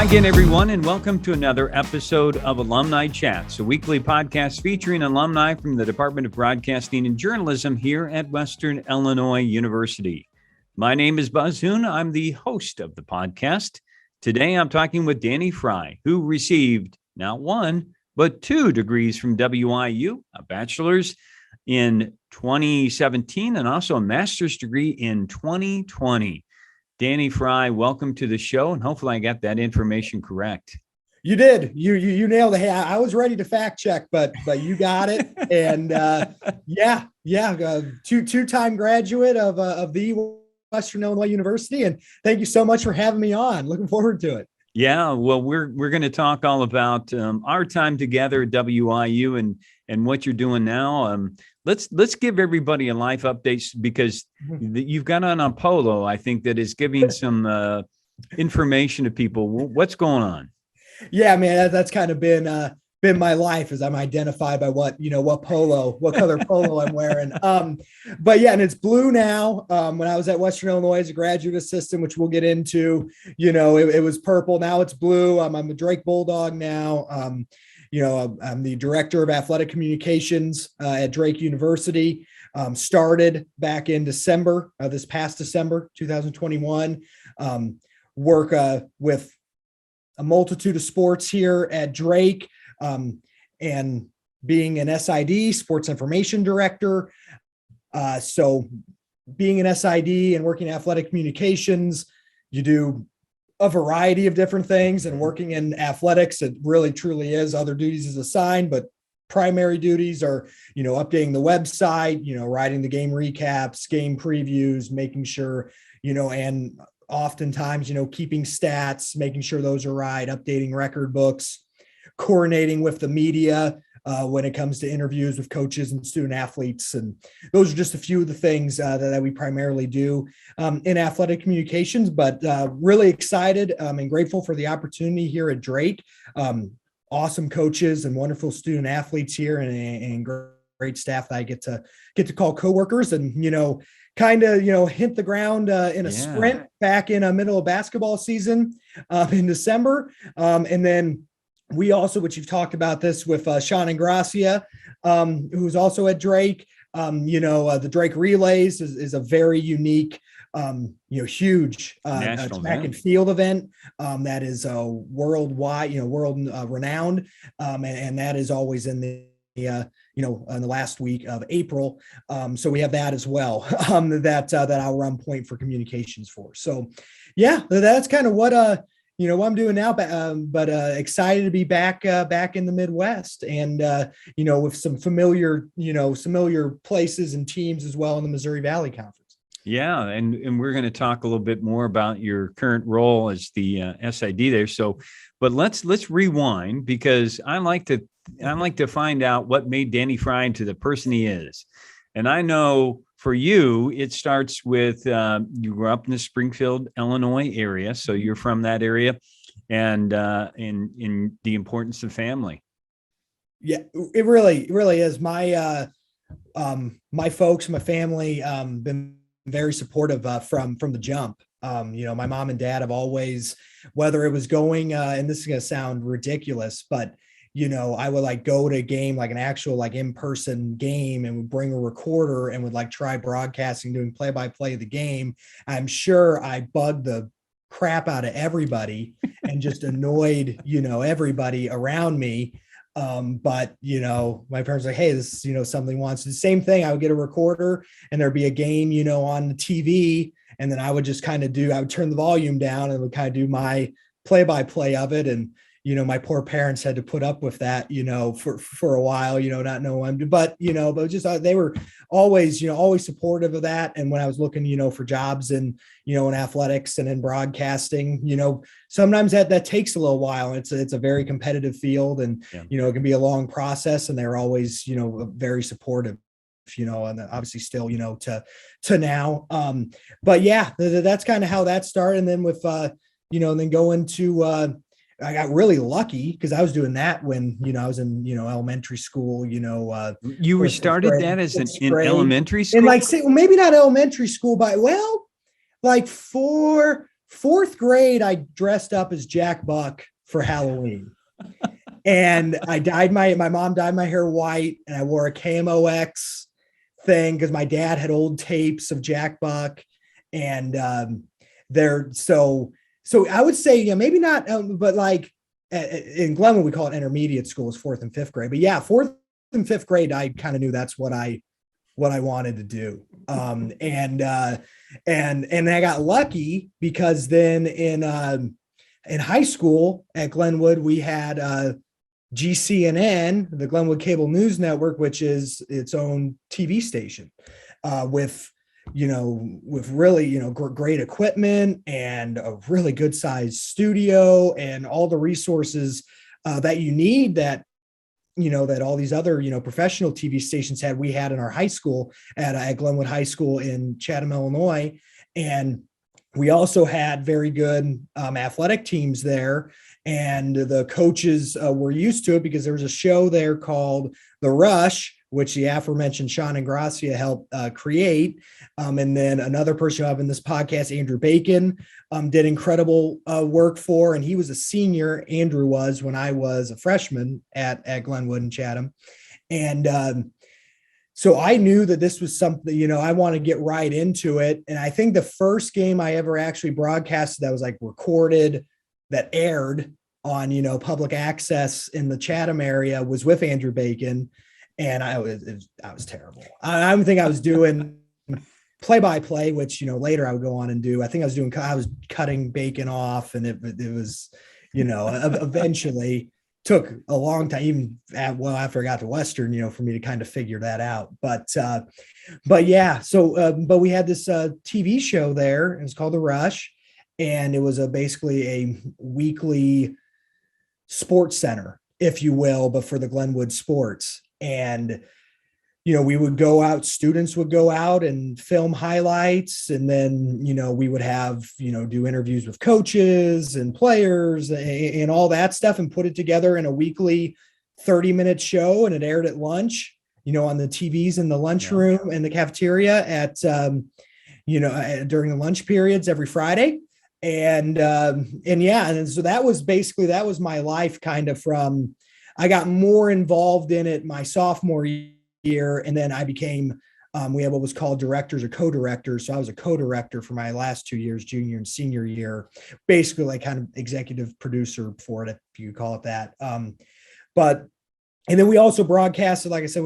Hi again, everyone, and welcome to another episode of Alumni Chats, a weekly podcast featuring alumni from the Department of Broadcasting and Journalism here at Western Illinois University. My name is Buzz Hoon. I'm the host of the podcast. Today, I'm talking with Danny Frey, who received not one, but 2 degrees from WIU, a bachelor's in 2017 and also a master's degree in 2020. Danny Frey, welcome to the show, and hopefully I got that information correct. You did. You nailed it. Hey, I was ready to fact check, but you got it. And two-time graduate of the Western Illinois University, and thank you so much for having me on. Looking forward to it. Yeah, well, we're going to talk all about our time together at WIU and what you're doing now. Let's give everybody a life update because you've got on a polo, I think, that is giving some information to people. What's going on? Yeah, man, that's kind of been my life as I'm identified by what color polo I'm wearing. But yeah, and it's blue now. When I was at Western Illinois as a graduate assistant, which we'll get into, it was purple. Now it's blue. I'm a Drake Bulldog now. I'm the director of athletic communications at Drake University. Started back in December, this past December, 2021. Work with a multitude of sports here at Drake. And being an SID, sports information director. So being an SID and working in athletic communications, you do a variety of different things, and working in athletics, it really truly is other duties is assigned, but primary duties are, updating the website, writing the game recaps, game previews, making sure, and oftentimes, keeping stats, making sure those are right, updating record books, coordinating with the media when it comes to interviews with coaches and student athletes. And those are just a few of the things that we primarily do in athletic communications, but really excited and grateful for the opportunity here at Drake. Awesome coaches and wonderful student athletes here, and great staff that I get to call coworkers, and, kind of, hit the ground in a sprint back in the middle of basketball season in December. And then we also, which you've talked about this with Sean and Gracia, who's also at Drake. The Drake Relays is a very unique, huge track and field event that is worldwide, world renowned, and that is always in the in the last week of April. So we have that as well, that I'll run point for communications for. So yeah, that's kind of what what I'm doing now, but excited to be back in the Midwest, and with some familiar places and teams as well in the Missouri Valley Conference. Yeah, and we're going to talk a little bit more about your current role as the SID there. So, but let's rewind, because I like to find out what made Danny Frey into the person he is. And I know for you, it starts with you grew up in the Springfield, Illinois area, so you're from that area, and in the importance of family. Yeah, it really is. My my folks, my family, been very supportive from the jump. My mom and dad have always, whether it was going, and this is going to sound ridiculous, but I would go to a game, an actual in-person game, and would bring a recorder and would try broadcasting, doing play-by-play of the game. I'm sure I bugged the crap out of everybody and just annoyed, everybody around me. But my parents were like, hey, this is, something wants the same thing. I would get a recorder and there'd be a game, on the TV. And then I would just I would turn the volume down and would kind of do my play-by-play of it. And, my poor parents had to put up with that, for a while, not knowing, but just, they were always, always supportive of that. And when I was looking, for jobs in athletics and in broadcasting, sometimes that takes a little while. It's a very competitive field, and, it can be a long process, and they're always, very supportive, and obviously still, to now. But yeah, that's kind of how that started. And then with, and then going to, I got really lucky because I was doing that when, I was in, elementary school, you were started that as in elementary school? And maybe not elementary school, but 4 fourth grade, I dressed up as Jack Buck for Halloween. And I dyed my mom dyed my hair white, and I wore a KMOX thing because my dad had old tapes of Jack Buck. And so I would say, maybe not, but like in Glenwood, we call it intermediate school, is fourth and fifth grade. But yeah, fourth and fifth grade, I kind of knew that's what I wanted to do. And I got lucky because then in high school at Glenwood, we had GCNN, the Glenwood Cable News Network, which is its own TV station, with really, great equipment and a really good sized studio and all the resources that you need that all these other, professional TV stations had. We had in our high school at Glenwood High School in Chatham, Illinois. And we also had very good athletic teams there. And the coaches were used to it because there was a show there called The Rush, which the aforementioned Sean Ingracia helped create. And then another person up in this podcast, Andrew Bacon, did incredible work for, and he was a senior, Andrew was, when I was a freshman at Glenwood and Chatham. And so I knew that this was something, I want to get right into it. And I think the first game I ever actually broadcasted that was like recorded, that aired on, public access in the Chatham area, was with Andrew Bacon. And I was terrible. I don't think I was doing play-by-play, which, later I would go on and do. I think I was cutting Bacon off, and it was, eventually took a long time, even after I got to Western, for me to kind of figure that out. But yeah, but we had this TV show there. It was called The Rush, and it was basically a weekly sports center, if you will, but for the Glenwood sports. And, we would go out, students would go out and film highlights. And then, we would have, do interviews with coaches and players and all that stuff, and put it together in a weekly 30-minute show. And it aired at lunch, on the TVs in the lunchroom and the cafeteria at, during the lunch periods every Friday. And so that was my life kind of from, I got more involved in it my sophomore year. And then I became, we had what was called directors or co-directors. So I was a co-director for my last 2 years, junior and senior year, basically like kind of executive producer for it, if you call it that. And then we also broadcasted, like I said,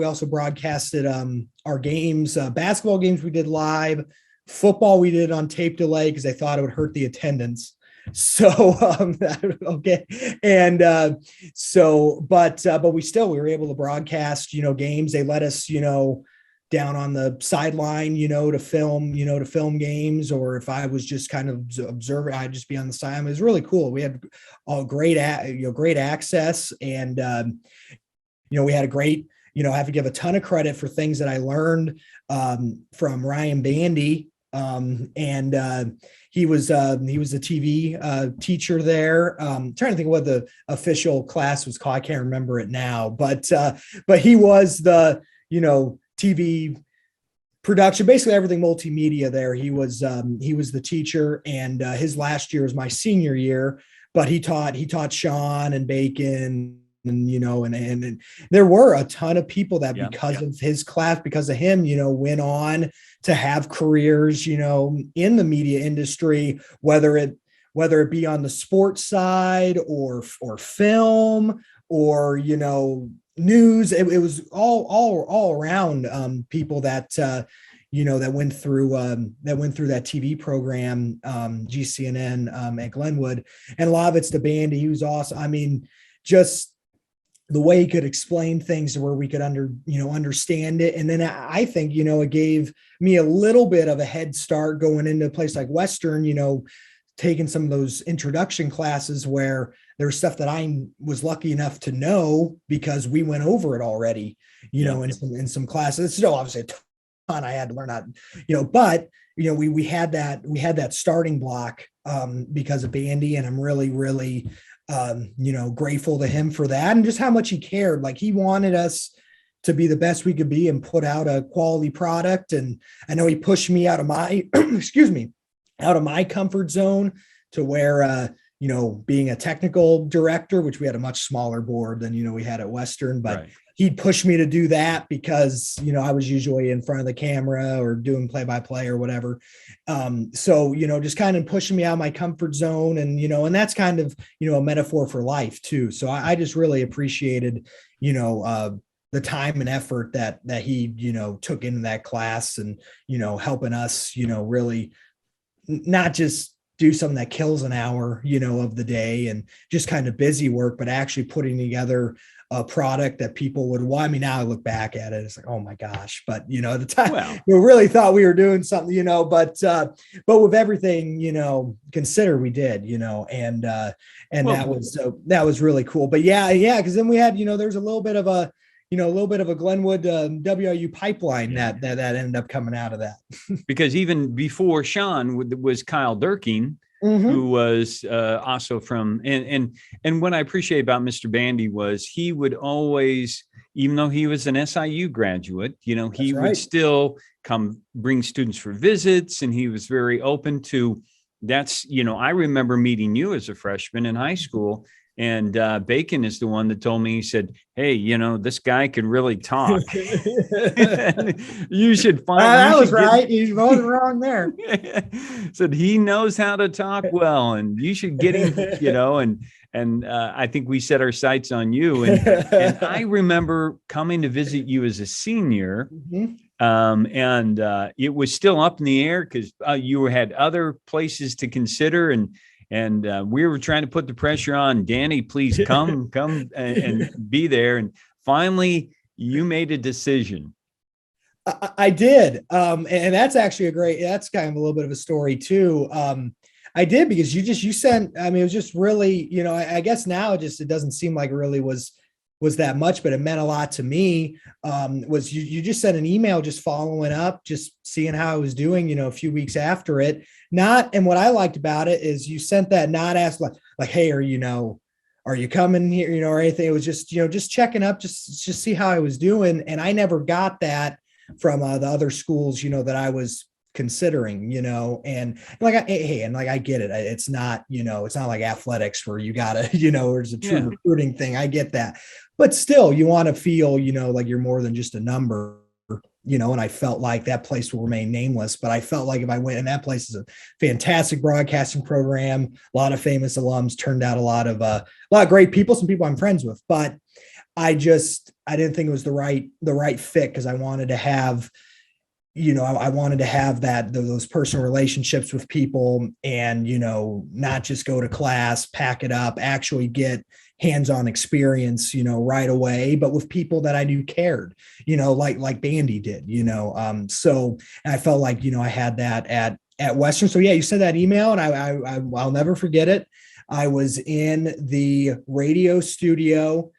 our games, basketball games we did live, football we did on tape delay because they thought it would hurt the attendance. So, okay. And, but we were able to broadcast, games. They let us, down on the sideline, to film games, or if I was just kind of observing, I'd just be on the side. It was really cool. We had all great access, and, we had a great, I have to give a ton of credit for things that I learned, from Ryan Bandy. He was a TV teacher there. Trying to think of what the official class was called. I can't remember it now, but he was the, TV production, basically everything multimedia there. He was the teacher, and his last year was my senior year, but he taught Sean and Bacon. And, and there were a ton of people that because of his class, because of him, went on to have careers, in the media industry, whether it be on the sports side or film or, news. It was all around people that, that went through that TV program, GCNN at Glenwood. And a lot of it's the Bandy. He was awesome. I mean, just the way he could explain things to where we could understand it. And then I think, it gave me a little bit of a head start going into a place like Western, taking some of those introduction classes where there's stuff that I was lucky enough to know because we went over it already, in some classes. It's still obviously a ton I had to learn how, but we had that starting block because of Bandy, and I'm really, really grateful to him for that, and just how much he cared. Like, he wanted us to be the best we could be and put out a quality product. And I know he pushed me out of my, out of my comfort zone to where, being a technical director, which we had a much smaller board than, we had at Western, but Right. he'd push me to do that because, I was usually in front of the camera or doing play-by-play or whatever. So, just kind of pushing me out of my comfort zone, and that's kind of, a metaphor for life too. So I just really appreciated, the time and effort that he, took into that class, and, helping us, really not just do something that kills an hour, of the day and just kind of busy work, but actually putting together a product that people would, well, I mean, now I look back at it, it's like, oh my gosh, but at the time we really thought we were doing something, but with everything, considered, we did, and that was really cool. But yeah. Cause then we had, there's a little bit of a Glenwood WIU pipeline that ended up coming out of that. Because even before Sean was Kyle Durkin, who was also from, and what I appreciate about Mr. Bandy was he would always, even though he was an SIU graduate, he would still come bring students for visits, and he was very open to that's, I remember meeting you as a freshman in high school. And Bacon is the one that told me, he said, hey, this guy can really talk. You should find that was right. He wasn't wrong there. Said he knows how to talk well, and you should get him, and I think we set our sights on you. And I remember coming to visit you as a senior. And it was still up in the air because you had other places to consider, and we were trying to put the pressure on Danny, please come and be there. And finally you made a decision. I did. And that's actually that's kind of a little bit of a story too. I did, because you sent, it was just really, I guess now it doesn't seem like it really was that much, but it meant a lot to me. Was you just sent an email just following up, just seeing how I was doing, a few weeks after it. And what I liked about it is you sent that not ask like, hey, are you coming here, or anything. It was just, just checking up, just see how I was doing. And I never got that from the other schools, that I was considering, and I get it. It's not, it's not like athletics where you gotta, there's a true recruiting thing. I get that, but still you want to feel, like you're more than just a number, and I felt like that place will remain nameless, but I felt like if I went, and that place is a fantastic broadcasting program, a lot of famous alums, turned out a lot of great people, some people I'm friends with, but I didn't think it was the right fit, because I wanted to have, I wanted to have those personal relationships with people, and, not just go to class, pack it up, actually get hands-on experience, right away, but with people that I knew cared, like Bandy did, so I felt like, I had that at Western. So yeah, you sent that email, and I'll never forget it. I was in the radio studio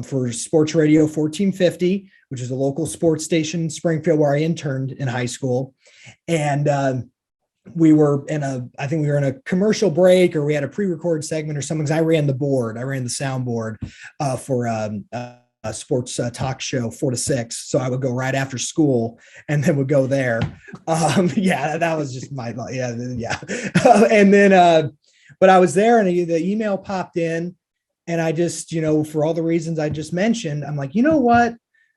for Sports Radio 1450, which is a local sports station in Springfield where I interned in high school. And we were in a commercial break, or we had a pre-recorded segment or something, because I ran the soundboard for a sports talk show 4 to 6. So I would go right after school and then would go there. That was just my, and then, but I was there, and the email popped in, and I just, for all the reasons I just mentioned, I'm like, you know what?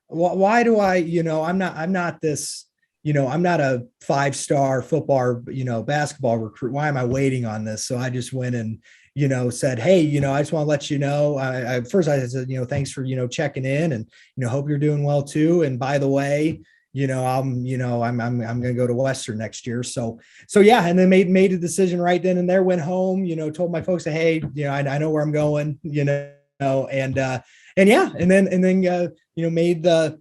Why do I, I'm not this, I'm not a 5-star football, basketball recruit. Why am I waiting on this? So I just went and, said, hey, I just want to let you know, I said, thanks for, checking in, and, hope you're doing well too. And by the way, I'm going to go to Western next year. So yeah. And then made a decision right then and there, went home, told my folks, hey, I know where I'm going, and yeah. And then, made the,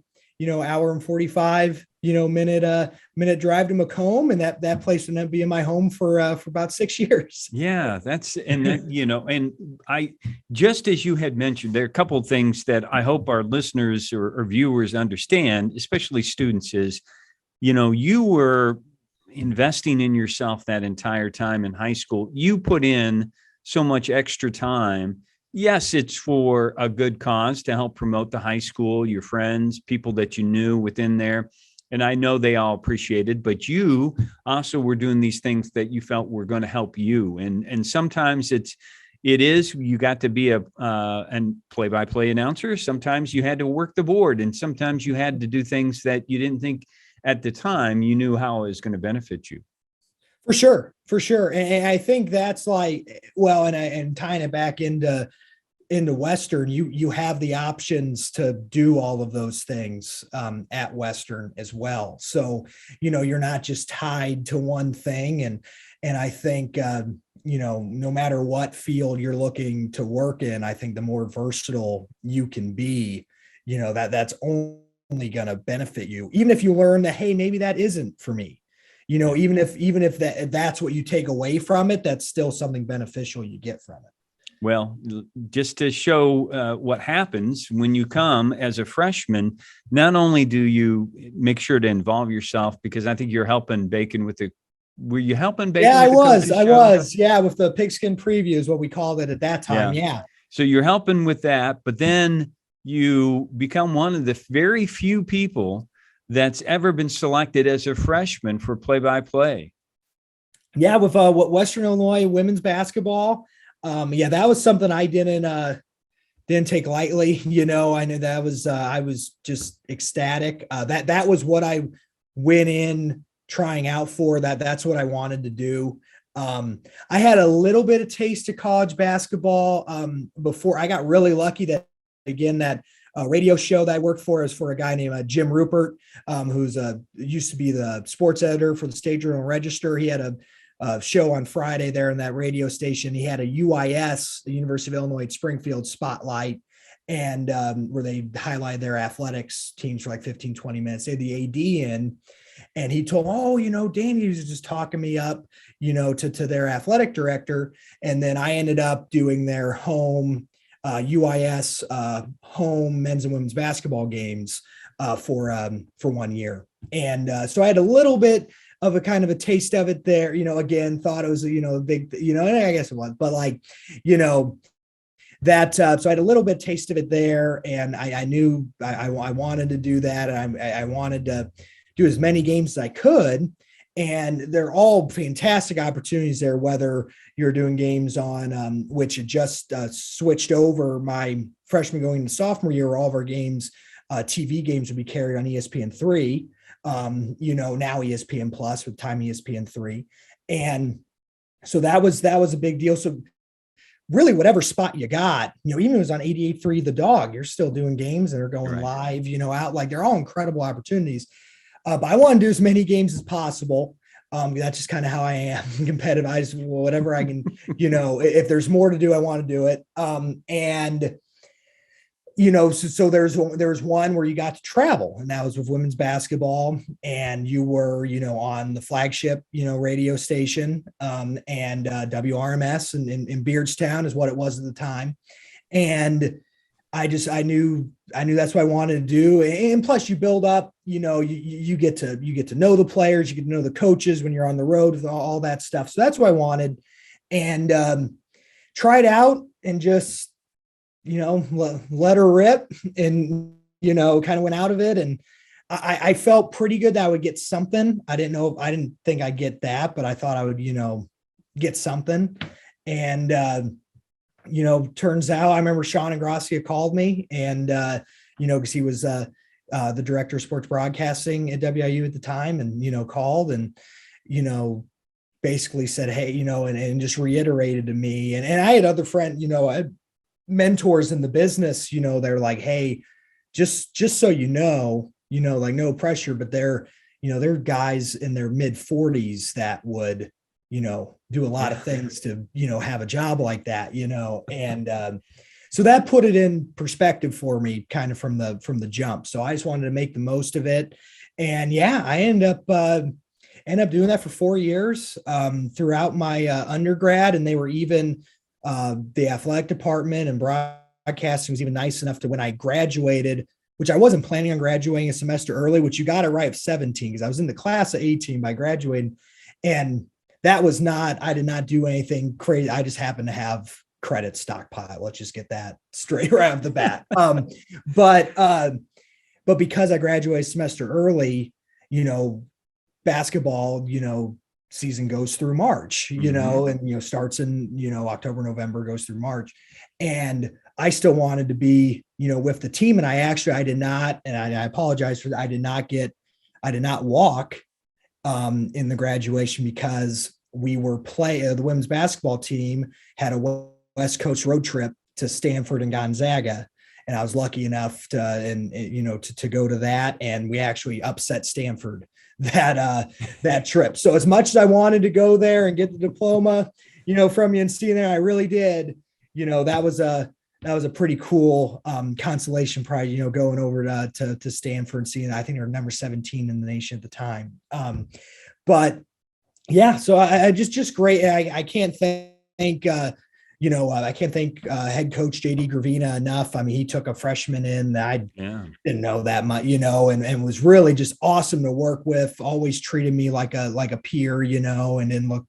hour and 45, minute drive to Macomb, and that place would end be in my home for about 6 years. Yeah, and I, just as you had mentioned, there are a couple of things that I hope our listeners or viewers understand, especially students, is, you were investing in yourself that entire time in high school. You put in so much extra time. Yes, it's for a good cause to help promote the high school, your friends, people that you knew within there. and I know they all appreciated, but you also were doing these things that you felt were going to help you. And sometimes you got to be a play-by-play announcer. Sometimes you had to work the board, and sometimes you had to do things that you didn't think at the time you knew how it was going to benefit you. For sure. And I think that's like, well, and tying it back into Western, you have the options to do all of those things at Western as well. So, you're not just tied to one thing. And I think, no matter what field you're looking to work in, I think the more versatile you can be, that's only going to benefit you. Even if you learn that, hey, maybe that isn't for me. Even if that's what you take away from it, that's still something beneficial you get from it. Well, just to show what happens when you come as a freshman, not only do you make sure to involve yourself, because I think you're helping Bacon were you helping Bacon? Yeah, I was. Yeah, with the pigskin preview is what we called it at that time. Yeah. So you're helping with that, but then you become one of the very few people that's ever been selected as a freshman for play-by-play. Yeah, with what Western Illinois women's basketball. That was something I didn't take lightly. I knew that was I was just ecstatic. That was what I went in trying out for. That's what I wanted to do. I had a little bit of taste of college basketball before. I got really lucky that radio show that I worked for is for a guy named Jim Rupert, who's used to be the sports editor for the State Journal Register. He had a show on Friday there in that radio station. He had a UIS, the University of Illinois at Springfield spotlight, and where they highlighted their athletics teams for like 15, 20 minutes. They had the AD in, and he told, Danny was just talking me up, to their athletic director. And then I ended up doing their home UIS home men's and women's basketball games for 1 year. And so I had a little bit of a kind of a taste of it there, again, thought it was, a big, and I guess it was, but that, so I had a little bit of taste of it there, and I knew I wanted to do that. And I wanted to do as many games as I could. And they're all fantastic opportunities there, whether you're doing games on, which had just switched over my freshman going into sophomore year, all of our games, TV games would be carried on ESPN3, now ESPN Plus with time ESPN3. And so that was a big deal. So really whatever spot you got, even if it was on 88.3 The Dog, you're still doing games that are going live, out, like they're all incredible opportunities. But I want to do as many games as possible. That's just kind of how I am competitive. I just, whatever I can, if there's more to do, I want to do it. So there was one where you got to travel, and that was with women's basketball, and you were, on the flagship, radio station, and WRMS in Beardstown is what it was at the time. And I knew that's what I wanted to do. And plus you build up, you get to know the players, you get to know the coaches when you're on the road with all that stuff. So that's what I wanted, and tried out and just, let her rip, and, kind of went out of it. And I felt pretty good that I would get something. I didn't think I'd get that, but I thought I would, get something. And, turns out I remember Sean Ingrassia called me, and, because he was the director of sports broadcasting at WIU at the time, and, called and, basically said, hey, and just reiterated to me. And I had other friends, I had mentors in the business, they're like, hey, just so like no pressure, but they're guys in their mid 40s that would, do a lot of things to, have a job like that, and so that put it in perspective for me kind of from the jump. So I just wanted to make the most of it. And I ended up doing that for 4 years throughout my undergrad. And they were even the athletic department and broadcasting was even nice enough to, when I graduated, which I wasn't planning on graduating a semester early, which you got it right of 17, because I was in the class of 18 by graduating. And that was I did not do anything crazy. I just happened to have credit stockpile. Let's just get that straight right off the bat. But because I graduated a semester early, basketball, season goes through March, and, starts in, October, November, goes through March. And I still wanted to be, with the team. And I did not, and I apologize for that. I did not walk in the graduation because we were the women's basketball team had a West Coast road trip to Stanford and Gonzaga. And I was lucky enough to go to that. And we actually upset Stanford that trip. So as much as I wanted to go there and get the diploma, from UNC there, I really did. That was a pretty cool consolation prize, going over to Stanford and seeing, I think they were number 17 in the nation at the time. But yeah, so I just great. I can't thank, I can't thank head coach JD Gravina enough. I mean, he took a freshman in that I didn't know that much, and was really just awesome to work with. Always treated me like a peer, and didn't look,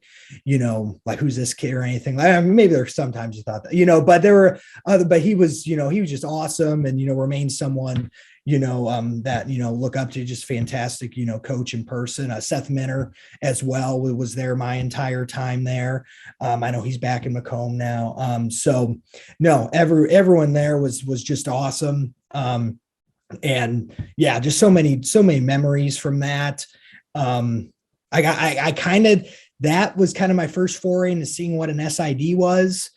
like who's this kid or anything. Maybe there sometimes you thought that, but there were other. But he was, he was just awesome, and remained someone that look up to. Just fantastic, coach in person. Seth Minner as well was there my entire time there. I know he's back in Macomb now. So no, everyone there was just awesome. And yeah, just so many memories from that. That was kind of my first foray into seeing what an SID was.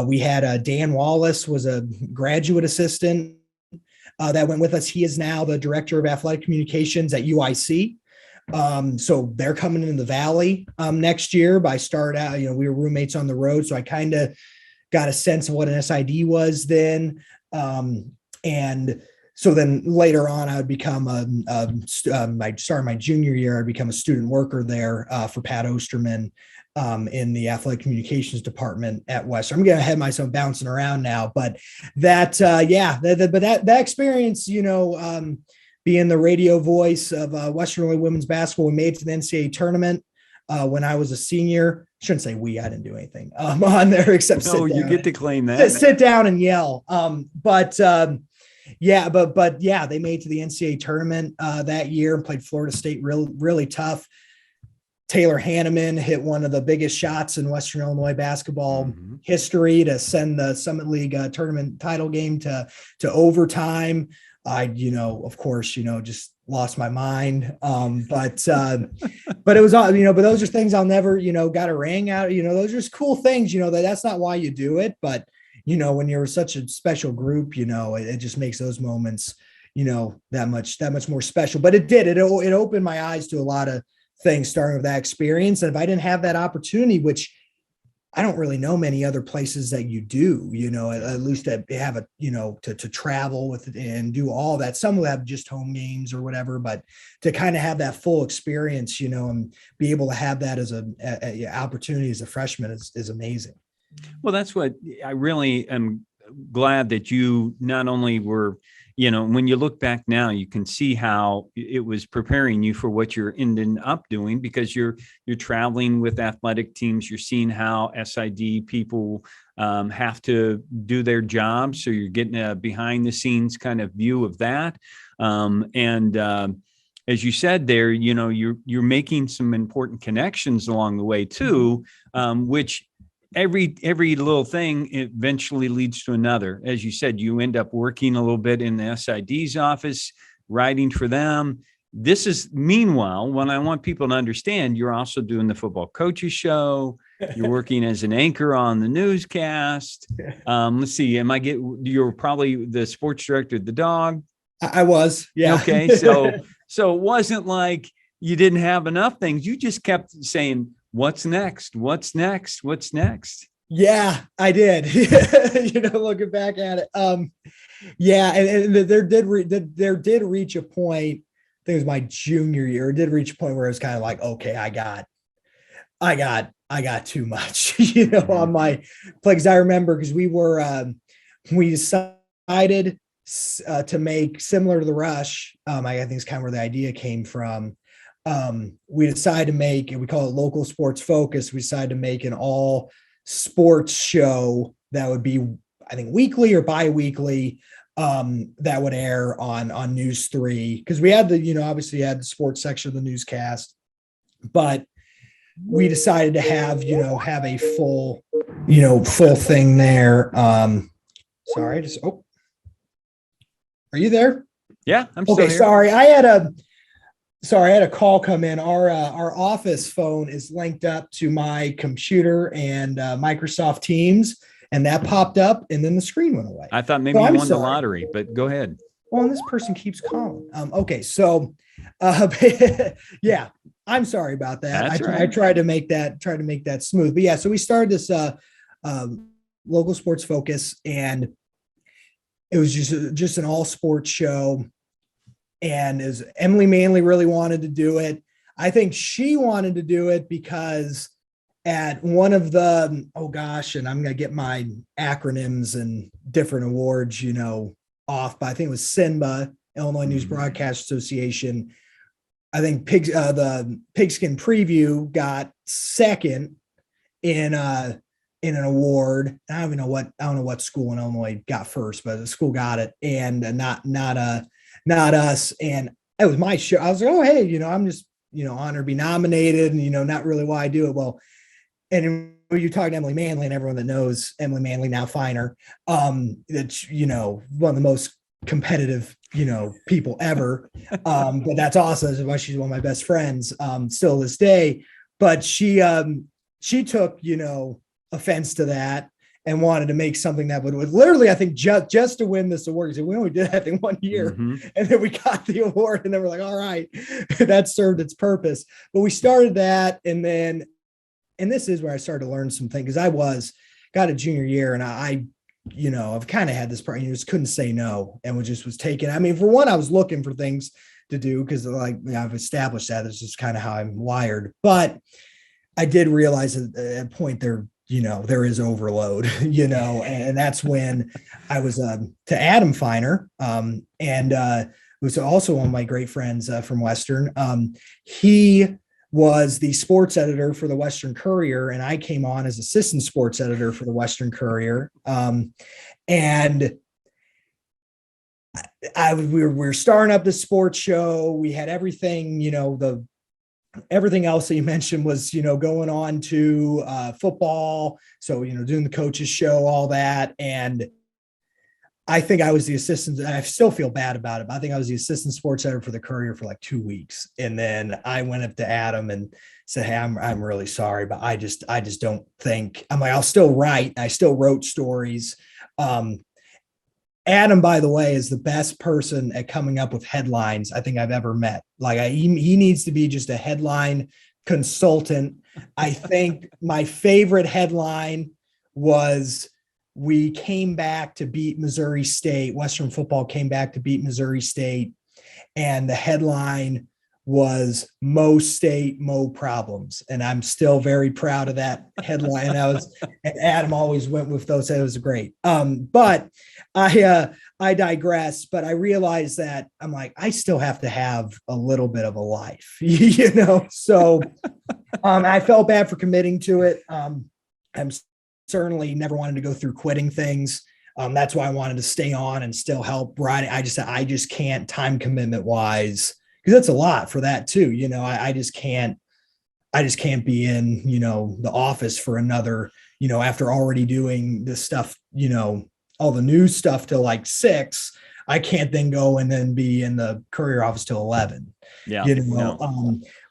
We had Dan Wallace was a graduate assistant that went with us. He is now the director of athletic communications at UIC. So they're coming in the Valley next year. But I started out, we were roommates on the road. So I kind of got a sense of what an SID was then. And so then later on, I would become I started my junior year, I'd become a student worker there for Pat Osterman in the athletic communications department at Western. I'm going to have myself bouncing around now, but that experience, being the radio voice of Western Illinois women's basketball, we made it to the NCAA tournament when I was a senior. I shouldn't say I didn't do anything on there except sit down. You get to claim that. Sit down and yell. But they made it to the NCAA tournament that year and played Florida State really tough. Taylor Hanneman hit one of the biggest shots in Western Illinois basketball history to send the Summit League tournament title game to overtime. I, of course, just lost my mind. But it was, but those are things I'll never, got a ring out, those are just cool things, that's not why you do it. But, when you're such a special group, it just makes those moments, that much more special. But it opened my eyes to a lot of things starting with that experience. And if I didn't have that opportunity, which I don't really know many other places that you do, at least that have a, to travel with it and do all that. Some will have just home games or whatever, but to kind of have that full experience, and be able to have that as a opportunity as a freshman is amazing. Well, that's what I really am glad that you not only were, when you look back now, you can see how it was preparing you for what you're ending up doing, because you're traveling with athletic teams. You're seeing how SID people have to do their jobs. So you're getting a behind the scenes kind of view of that. As you said there, you're making some important connections along the way too, which every little thing eventually leads to another. As you said, you end up working a little bit in the SID's office, writing for them. This is, meanwhile, when I want people to understand, you're also doing the football coaches show. You're working as an anchor on the newscast. Let's see. You're probably the sports director of the Dog. I was. Yeah. Okay. So it wasn't like you didn't have enough things. You just kept saying, what's next? What's next? What's next? Yeah, I did. Looking back at it. And there did reach a point, I think it was my junior year, it did reach a point where it was kind of like, okay, I got too much, on my play. Cause I remember, cause we decided to make, similar to the Rush. I think it's kind of where the idea came from. We decided to make, and we call it Local Sports Focus. We decided to make an all sports show that would be I think weekly or bi-weekly, that would air on News 3, because we had obviously had the sports section of the newscast, but we decided to have a full thing there. Sorry, are you there? Yeah, I'm still here. Sorry. I had a call come in. Our office phone is linked up to my computer and Microsoft Teams, and that popped up, and then the screen went away. I thought maybe you won the lottery, but go ahead. Well, and this person keeps calling. Okay, so yeah, I'm sorry about that. I tried to make that smooth, but yeah. So we started this local sports focus, and it was just an all sports show. And as Emily Manley really wanted to do it, I think she wanted to do it because at one of the, and I'm going to get my acronyms and different awards, off, but I think it was SINBA, Illinois News Broadcast Association. I think the Pigskin Preview got second in an award. I don't know what school in Illinois got first, but the school got it, and not us. And it was my show. I was like, oh, hey, I'm just, honored to be nominated, and, not really why I do it. Well, and when you talk to Emily Manley, and everyone that knows Emily Manley, now Finer, that's, one of the most competitive, people ever. But that's awesome. That's why she's one of my best friends, still to this day. But she took, offense to that and wanted to make something that would literally, I think, just to win this award. So we only did that thing one year, and then we got the award, and then we're like, all right, that served its purpose. But we started that, and this is where I started to learn some things, because got a junior year, and I've kind of had this part, just couldn't say no, and was taken. I mean, for one, I was looking for things to do because I've established that this is kind of how I'm wired, but I did realize at a point there is overload, and that's when I was to Adam Finer, and who's also one of my great friends from Western. He was the sports editor for the Western Courier, and I came on as assistant sports editor for the Western Courier. And we were starting up the sports show. We had everything, everything else that you mentioned was, going on to football. So, doing the coaches show, all that. And I think I was the assistant. I still feel bad about it, but I think I was the assistant sports editor for the Courier for like 2 weeks. And then I went up to Adam and said, hey, I'm really sorry, but I just don't think, I'm like, I'll still write. I still wrote stories. Adam, by the way, is the best person at coming up with headlines I think I've ever met. He needs to be just a headline consultant. I think my favorite headline was, we came back to beat Missouri State. Western football came back to beat Missouri State. And the headline was Mo State, Mo Problems. And I'm still very proud of that headline. And Adam always went with those. It was great. But I digress, but I realized that I'm like, I still have to have a little bit of a life, so I felt bad for committing to it. I'm certainly never wanted to go through quitting things. That's why I wanted to stay on and still help writing. I just can't, time commitment wise, because that's a lot for that too. I just can't be in, the office for another, after already doing this stuff, all the news stuff till like 6, I can't then go and then be in the Courier office till 11. Yeah.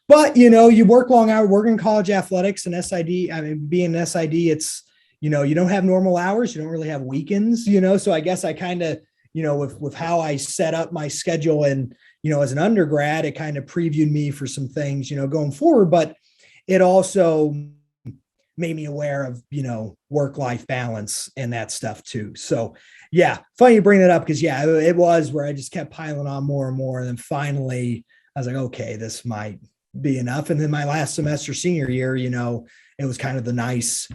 But you work long hours, working college athletics and SID. I mean, being an SID, it's, you don't have normal hours. You don't really have weekends, so I guess I kind of, with how I set up my schedule and, as an undergrad, it kind of previewed me for some things, going forward, but it also made me aware of, work-life balance and that stuff too. So yeah, funny you bring that up, because it was where I just kept piling on more and more. And then finally I was like, okay, this might be enough. And then my last semester, senior year, it was kind of the nice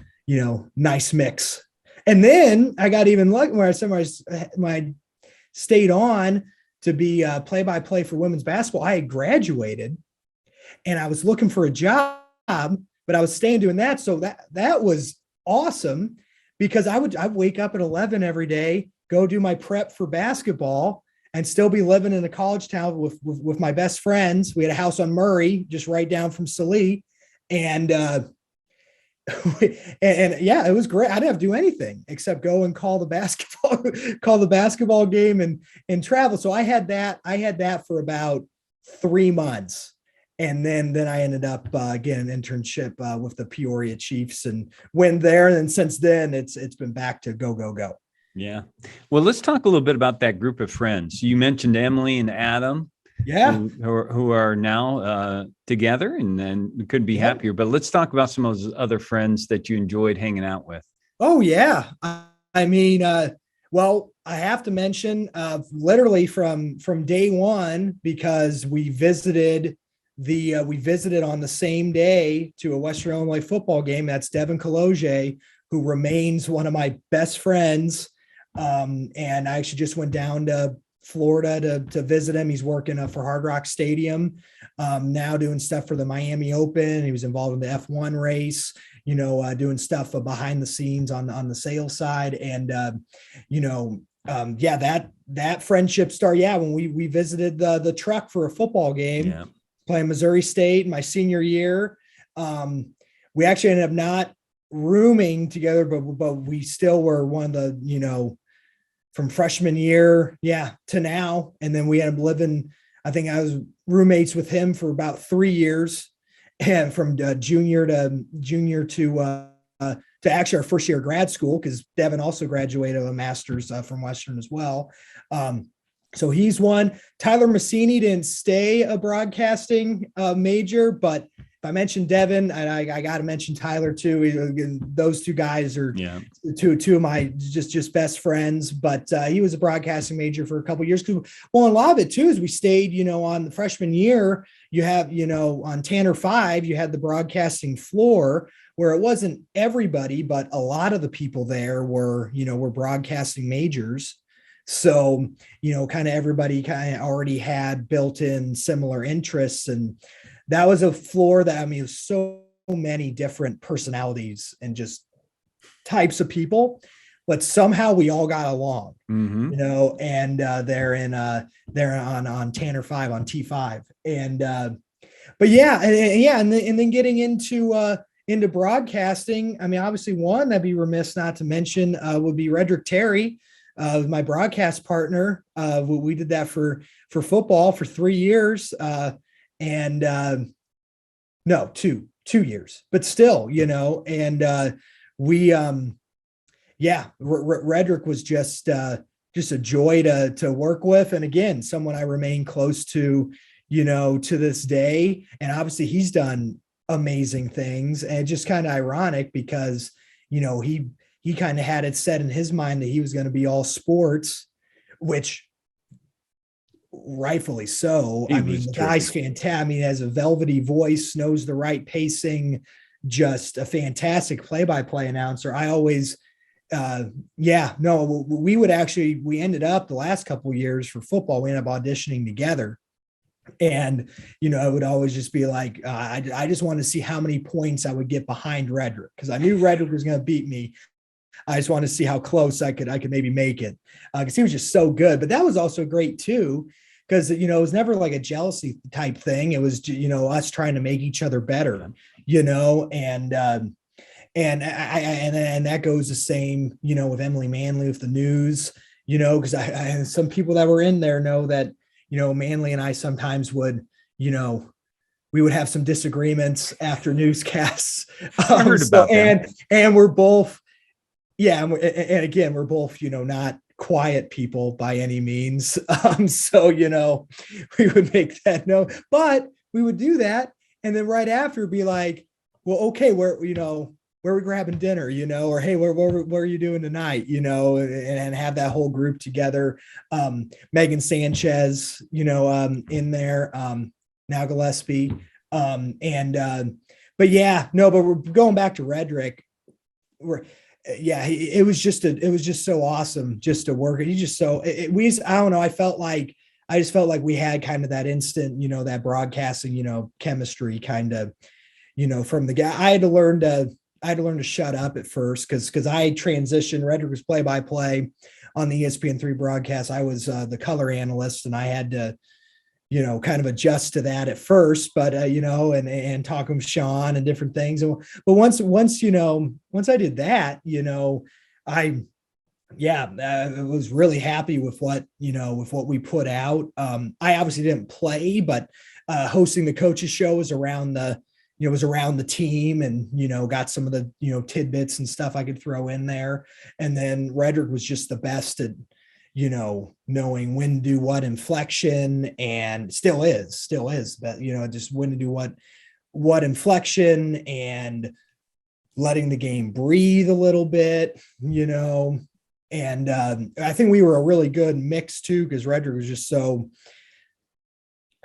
mix. And then I got even lucky where I stayed on to be play-by-play for women's basketball. I had graduated and I was looking for a job, but I was staying doing that. So that was awesome. because I'd wake up at 11 every day, go do my prep for basketball, and still be living in a college town with my best friends. We had a house on Murray, just right down from Salee. And, and yeah, it was great. I didn't have to do anything except go and call the basketball game and travel. So I had that for about 3 months. And then I ended up getting an internship with the Peoria Chiefs and went there. And since then it's been back to go. Yeah. Well, let's talk a little bit about that group of friends. You mentioned Emily and Adam. Yeah. Who are now together and could be happier. But let's talk about some of those other friends that you enjoyed hanging out with. Oh, yeah. I mean, well, I have to mention literally from day one, because we visited on the same day to a Western Illinois football game. That's Devin Cologey, who remains one of my best friends. And I actually just went down to Florida to visit him. He's working for Hard Rock Stadium, now doing stuff for the Miami Open. He was involved in the F1 race, doing stuff behind the scenes on the sales side. And, that friendship started. Yeah. When we visited the truck for a football game, playing Missouri State my senior year. We actually ended up not rooming together, but we still were one of the, from freshman year, to now. And then we ended up living, I think I was roommates with him for about 3 years, and from junior to actually our first year of grad school, because Devin also graduated with a master's from Western as well. So he's one. Tyler Massini didn't stay a broadcasting major, but if I mentioned Devin, I got to mention Tyler too. Those two guys are two of my just best friends. But he was a broadcasting major for a couple of years. Well, a lot of it too is we stayed, on the freshman year. You have, on Tanner 5, you had the broadcasting floor where it wasn't everybody, but a lot of the people there were broadcasting majors. So, kind of everybody kind of already had built in similar interests. And that was a floor that, it was so many different personalities and just types of people, but somehow we all got along, and they're on Tanner 5 on T5. And, and then getting into broadcasting. Obviously one I'd be remiss not to mention would be Redrick Terry, my broadcast partner. We did that for football for 3 years. No, 2 years, but still, and Redrick was just a joy to work with. And again, someone I remain close to, to this day. And obviously he's done amazing things, and just kind of ironic because, he kind of had it set in his mind that he was going to be all sports, which rightfully so. The guy's fantastic. He has a velvety voice, knows the right pacing, just a fantastic play-by-play announcer. I always, we ended up the last couple of years for football, we ended up auditioning together. And, it would always just be like, I just wanted to see how many points I would get behind Redrick, because I knew Redrick was going to beat me. I just wanted to see how close I could maybe make it, because he was just so good. But that was also great too, because it was never like a jealousy type thing. It was us trying to make each other better, and that goes the same with Emily Manley with the news, because I some people that were in there know that Manley and I sometimes would we would have some disagreements after newscasts. I heard about that. And we're both. Yeah. And again, we're both, not quiet people by any means. So, we would make that note, but we would do that. And then right after be like, well, okay, where are we grabbing dinner, or, hey, where are you doing tonight? And have that whole group together. Megan Sanchez, in there, now Gillespie. But we're going back to Redrick. It was just so awesome just to work. I just felt like we had kind of that instant, that broadcasting, chemistry kind of, from the guy. I had to learn to had to learn to shut up at first because I transitioned. Redrick was play-by-play on the ESPN3 broadcast. I was the color analyst, and I had to, kind of adjust to that at first, but and talk with Sean and different things. But once I did that, I was really happy with what we put out. I obviously didn't play, but hosting the coaches show was around the team, and got some of the tidbits and stuff I could throw in there. And then Redrick was just the best at knowing when to do what inflection, and still is, but just when to do what inflection, and letting the game breathe a little bit, and I think we were a really good mix too, because Redrick was just so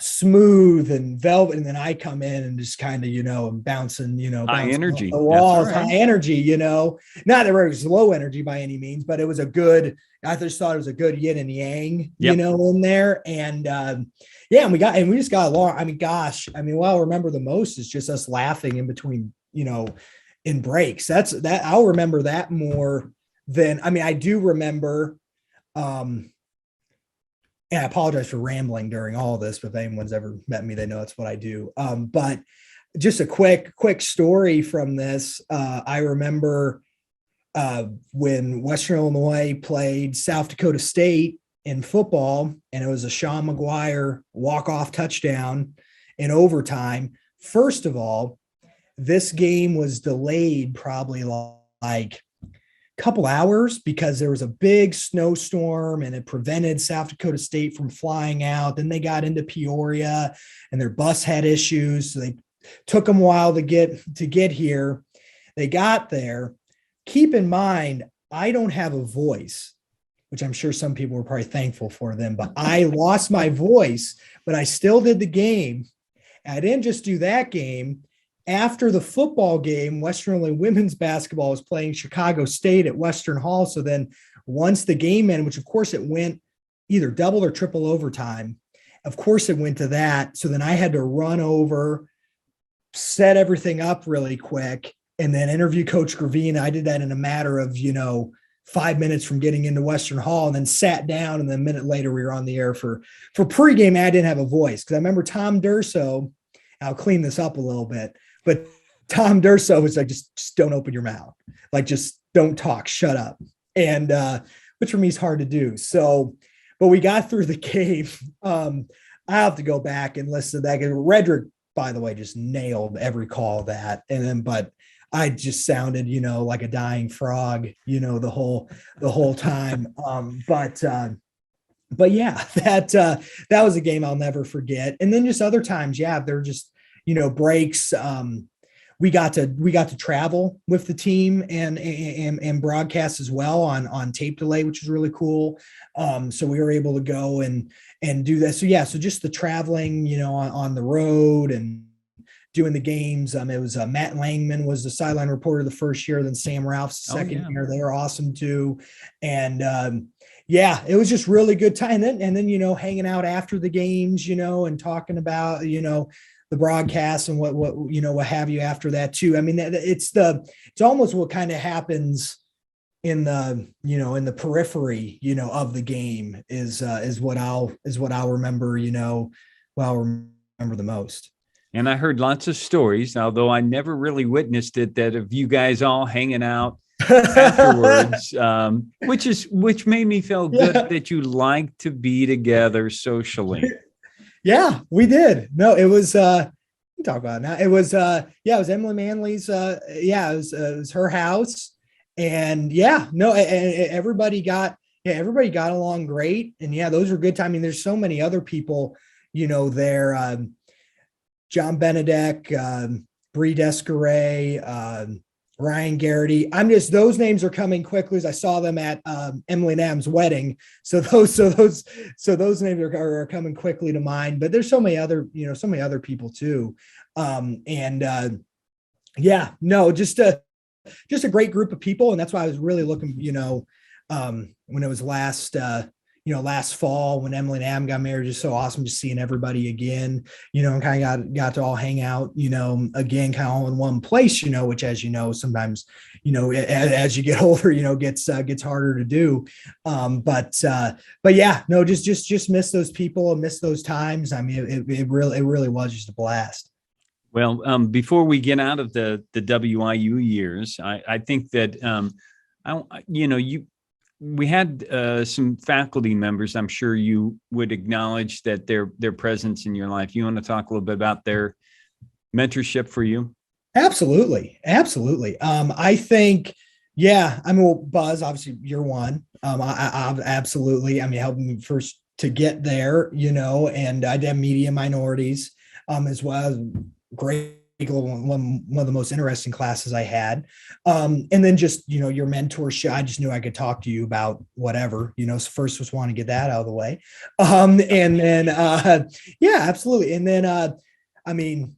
smooth and velvet, and then I come in and just kind of bouncing High energy. the walls, That's all right. high energy, not that it was low energy by any means, but it was I just thought it was a good yin and yang, Yep. in there. And and we just got along. I mean, what I'll remember the most is just us laughing in between, in breaks. That I'll remember that more than, I do remember, and I apologize for rambling during all of this, but if anyone's ever met me, they know that's what I do. But just a quick story from this. I remember when Western Illinois played South Dakota State in football, and it was a Sean McGuire walk-off touchdown in overtime. First of all, this game was delayed probably like couple hours because there was a big snowstorm and it prevented South Dakota State from flying out. Then they got into Peoria and their bus had issues. So they took them a while to get here. They got there. Keep in mind, I don't have a voice, which I'm sure some people were probably thankful for them, but I lost my voice, but I still did the game. I didn't just do that game. After the football game, Western Illinois women's basketball was playing Chicago State at Western Hall. So then once the game ended, which of course it went either double or triple overtime, of course it went to that. So then I had to run over, set everything up really quick, and then interview Coach Gravine. I did that in a matter of, 5 minutes from getting into Western Hall, and then sat down. And then a minute later, we were on the air for pregame. I didn't have a voice because I remember Tom Durso. I'll clean this up a little bit. But Tom Durso was like, just don't open your mouth. Like, just don't talk, shut up. And which for me is hard to do. So, but we got through the game. I have to go back and listen to that. Redrick, by the way, just nailed every call of that. And then, but I just sounded, like a dying frog, the whole time. But yeah, that was a game I'll never forget. And then just other times, they're just, breaks. We got to travel with the team and broadcast as well on tape delay, which is really cool. So we were able to go and do that. So just the traveling, on the road and doing the games. It was Matt Langman was the sideline reporter the first year, then Sam Ralph's the second year. They were awesome too. And it was just really good time. And then hanging out after the games, and talking about, the broadcast and what have you after that too. I mean, it's almost what kind of happens in the periphery, of the game is what I'll remember, I'll remember the most. And I heard lots of stories, although I never really witnessed it, that of you guys all hanging out afterwards, which made me feel good that you like to be together socially. Yeah, we did. No, it was we talk about it now. It was it was Emily Manley's it was her house. And everybody got along great. And those were good times. I mean, there's so many other people, there, John Benedek, Bree Descaray, Ryan Garrity. Those names are coming quickly as I saw them at Emily and Adam's wedding. So those names are coming quickly to mind, but there's so many other people too. Just a great group of people. And that's why I was really looking, when it was last last fall when Emily and Am got married, just so awesome just seeing everybody again, and kind of got to all hang out, again, kind of all in one place, which, as sometimes, as you get older, gets harder to do. But yeah, no, just miss those people and miss those times. I mean, it really was just a blast. Well, before we get out of the WIU years, I think that, we had some faculty members. I'm sure you would acknowledge that their presence in your life. You want to talk a little bit about their mentorship for you? Absolutely. I think, yeah, I mean, well, Buzz, obviously you're one. I absolutely, I mean, helping me first to get there, and I did media minorities, as well as great, one of the most interesting classes I had. And then just, your mentorship, I just knew I could talk to you about whatever, so first was want to get that out of the way. And then, yeah, absolutely. And then, I mean,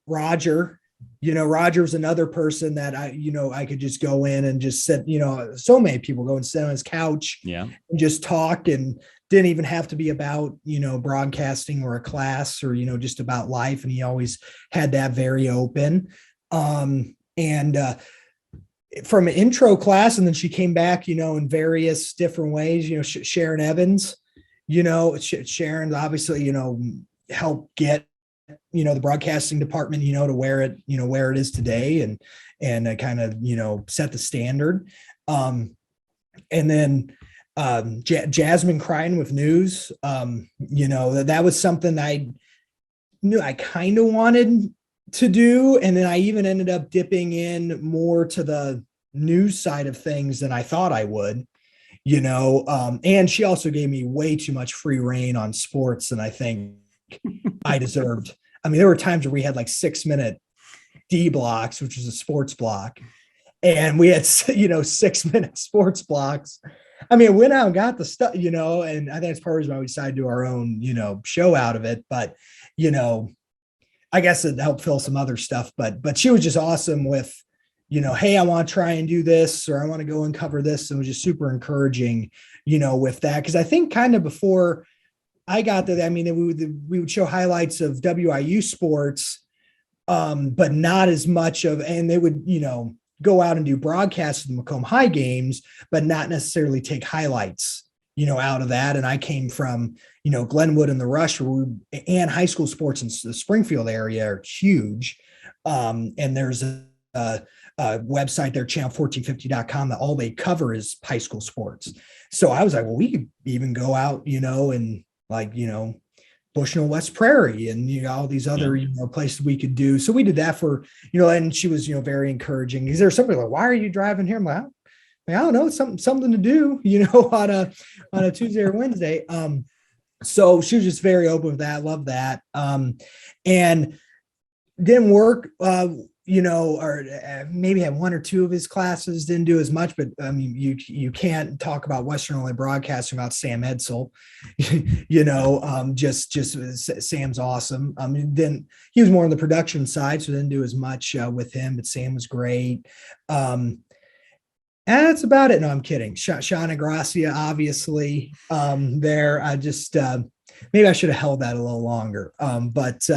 Roger, Roger's another person that I could just go in and just sit, so many people go and sit on his couch, and just talk, and didn't even have to be about, broadcasting or a class or, just about life. And he always had that very open. And from an intro class, and then she came back, in various different ways, Sharon Evans, Sharon obviously, helped get, the broadcasting department, to where it is today, and kind of, set the standard. And then, Jasmine crying with news, that was something I knew I kind of wanted to do. And then I even ended up dipping in more to the news side of things than I thought I would, and she also gave me way too much free reign on sports than I think I deserved. I mean, there were times where we had like 6-minute D blocks, which is a sports block, and we had, 6-minute sports blocks. I mean, I went out and got the stuff, and I think it's part of why we decided to do our own, show out of it. But, I guess it helped fill some other stuff, but she was just awesome with, hey, I want to try and do this, or I want to go and cover this. And it was just super encouraging, with that. Cause I think kind of before I got there, I mean, we would show highlights of WIU sports, but not as much of, and they would, go out and do broadcasts of the Macomb High games, but not necessarily take highlights, out of that. And I came from, Glenwood and the Rush, and high school sports in the Springfield area are huge. And there's a website there, channel1450.com, that all they cover is high school sports. So I was like, well, we could even go out, and like, Bushnell West Prairie and, all these other, places we could do. So we did that for, and she was, very encouraging. Is there somebody like, why are you driving here? I'm like, I don't know, something to do, on a Tuesday or Wednesday. So she was just very open with that. Love that. And didn't work, or maybe had one or two of his classes, didn't do as much, but I mean, you can't talk about Western Only Broadcasting without Sam Edsel, just Sam's awesome. Then he was more on the production side, so didn't do as much with him, but Sam was great. And that's about it. No, I'm kidding. Shauna Gracia, obviously, there. I just, maybe I should have held that a little longer. But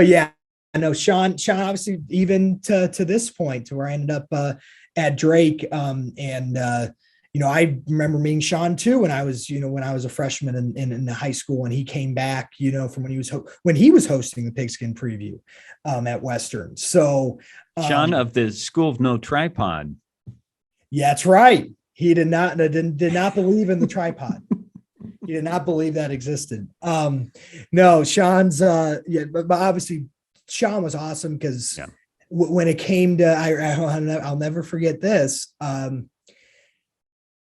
yeah, I know Sean obviously, even to this point, to where I ended up at Drake. I remember meeting Sean too when I was a freshman in the high school, when he came back, from when he was hosting the Pigskin Preview at Western. So Sean of the School of No Tripod. Yeah, that's right. He did not believe in the tripod. He did not believe that existed. No, Sean's but obviously Sean was awesome because when it came to, I'll never forget this. And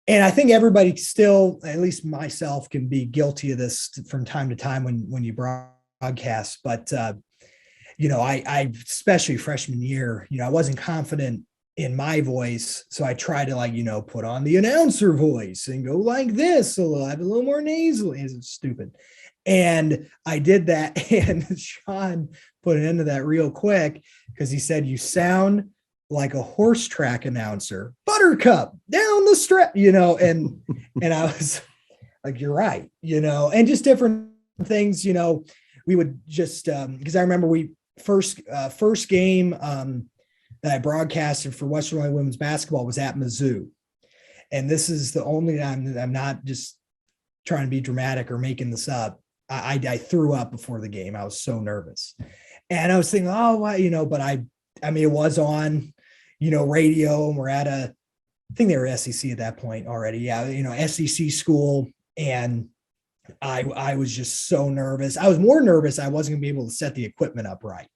I think everybody still, at least myself, can be guilty of this from time to time when you broadcast. But I especially freshman year, I wasn't confident in my voice, so I try to put on the announcer voice and go like this, so I have a little more nasally. It's stupid. And I did that, and Sean put an end to that real quick because he said, "You sound like a horse track announcer, Buttercup down the stretch," and I like, you're right, and just different things, we would just, because I remember we first game that I broadcasted for Western Illinois women's basketball was at Mizzou. And this is the only time that I'm not just trying to be dramatic or making this up. I threw up before the game. I was so nervous. And I was thinking, oh, well, but I mean, it was on, radio, and we're at I think they were SEC at that point already. Yeah. SEC school. And I was just so nervous. I was more nervous. I wasn't gonna be able to set the equipment up right.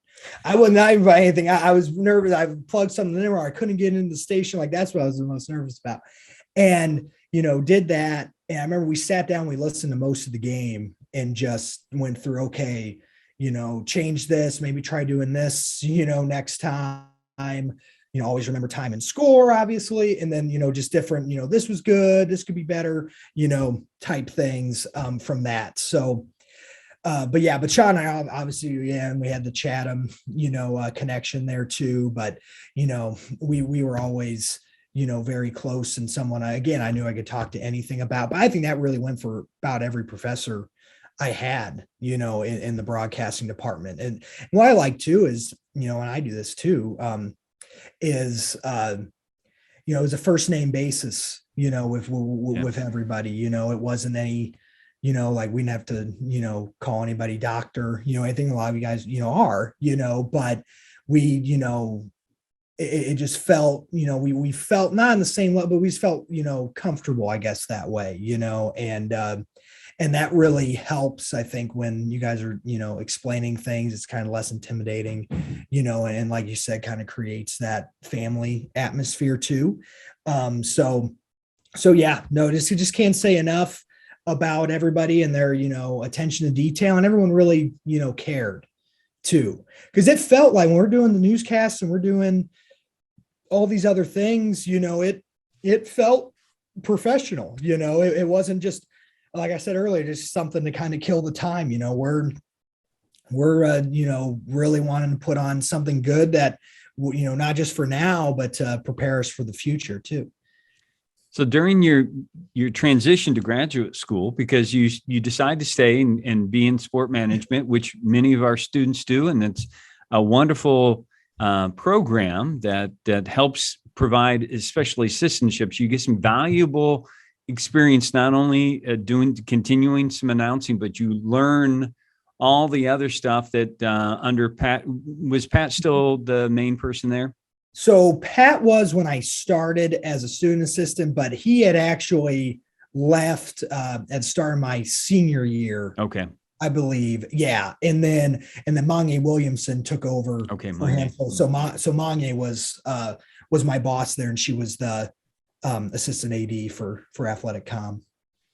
I wasn't even by anything. I was nervous. I plugged something in where I couldn't get into the station. Like, that's what I was the most nervous about. And, did that. And I remember we sat down, we listened to most of the game and just went through, okay, change this, maybe try doing this, next time, always remember time and score, obviously. And then, just different, this was good, this could be better, type things from that. So, but Sean and I obviously, and we had the Chatham, connection there too. But, we were always, very close, and someone I knew I could talk to anything about. But I think that really went for about every professor I had, in the broadcasting department. And what I like too is, and I do this too, is, it was a first name basis, with everybody, it wasn't any, like we didn't have to, call anybody doctor, I think a lot of you guys, are, but we, it just felt, we felt not on the same level, but we felt, comfortable, I guess, that way, and that really helps, I think, when you guys are, explaining things. It's kind of less intimidating, and like you said, kind of creates that family atmosphere too. So yeah, no, you just can't say enough about everybody and their, attention to detail, and everyone really, cared too, because it felt like when we're doing the newscasts and we're doing all these other things, it felt professional, it wasn't just, like I said earlier, just something to kind of kill the time. We're really wanting to put on something good that, not just for now, but prepare us for the future too. So during your transition to graduate school, because you decide to stay and be in sport management, which many of our students do, and it's a wonderful program that helps provide, especially assistantships. You get some valuable experience, not only continuing some announcing, but you learn all the other stuff that under Pat. Was Pat still the main person there? So Pat was when I started as a student assistant, but he had actually left at the start of my senior year. Okay. I believe. Yeah. And then Mange Williamson took over. Okay. For him. So Mange was my boss there, and she was the assistant AD for athletic comm.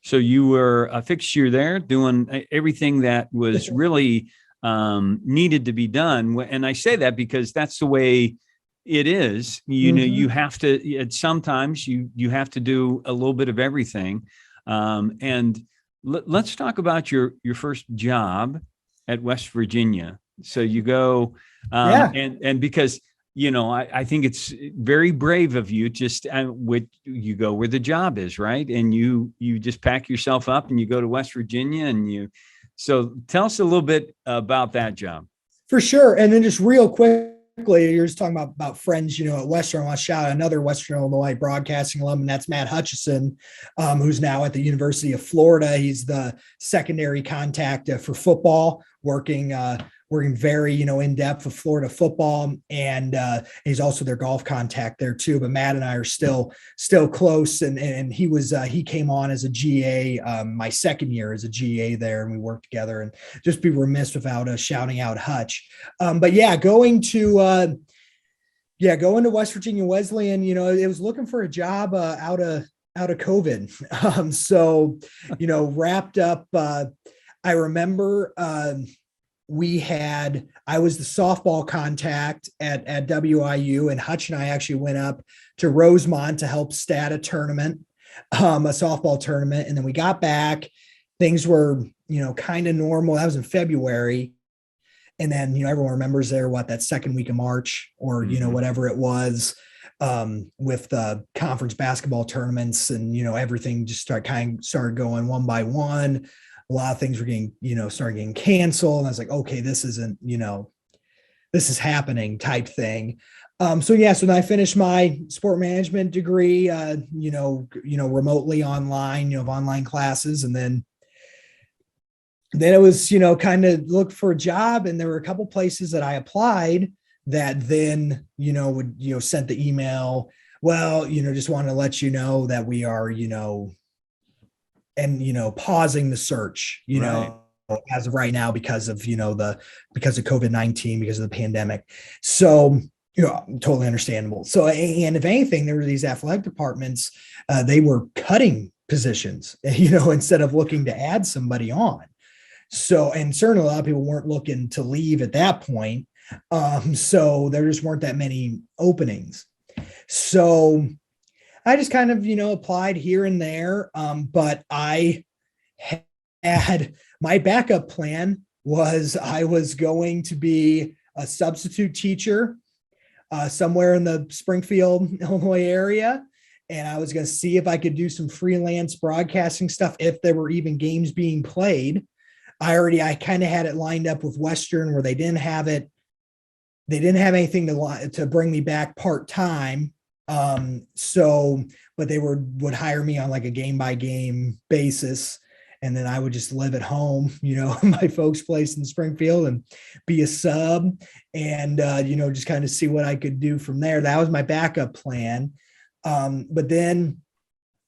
So you were a fixture there doing everything that was really needed to be done. And I say that because that's the way it is. You have to, sometimes you have to do a little bit of everything. And let's talk about your first job at West Virginia. So you go, and because, I think it's very brave of you. Just you go where the job is, right? And you just pack yourself up and you go to West Virginia, so tell us a little bit about that job. For sure. And then just real quickly, you're just talking about friends, at Western. I want to shout out another Western Illinois broadcasting alum, and that's Matt Hutchison, who's now at the University of Florida. He's the secondary contact for football, working very, in depth with Florida football. And he's also their golf contact there too. But Matt and I are still close. And he came on as a GA my second year as a GA there, and we worked together, and just be remiss without shouting out Hutch. But yeah, going to West Virginia Wesleyan, it was looking for a job out of COVID. So, wrapped up, I remember, I was the softball contact at WIU, and Hutch and I actually went up to Rosemont to help stat a tournament, a softball tournament. And then we got back, things were, kind of normal. That was in February. And then, everyone remembers that second week of March or, whatever it was. with the conference basketball tournaments, and, everything just started going one by one. A lot of things were getting, started getting canceled. And I was like, okay, this isn't, this is happening type thing. So then I finished my sport management degree, remotely online, of online classes. And then it was, kind of look for a job. And there were a couple places that I applied that then, would, sent the email, well, just want to let you know that we are, pausing the search, Right. as of right now because of, because of COVID-19, because of the pandemic. So, totally understandable. So, and if anything, there were these athletic departments, they were cutting positions, instead of looking to add somebody on. So, and certainly a lot of people weren't looking to leave at that point. So there just weren't that many openings. So I just kind of, applied here and there. But I had my backup plan was I was going to be a substitute teacher somewhere in the Springfield, Illinois area. And I was going to see if I could do some freelance broadcasting stuff, if there were even games being played. I kind of had it lined up with Western where they didn't have it. They didn't have anything to bring me back part-time. But they would hire me on like a game by game basis. And then I would just live at home, my folks' place in Springfield, and be a sub and, just kind of see what I could do from there. That was my backup plan. But then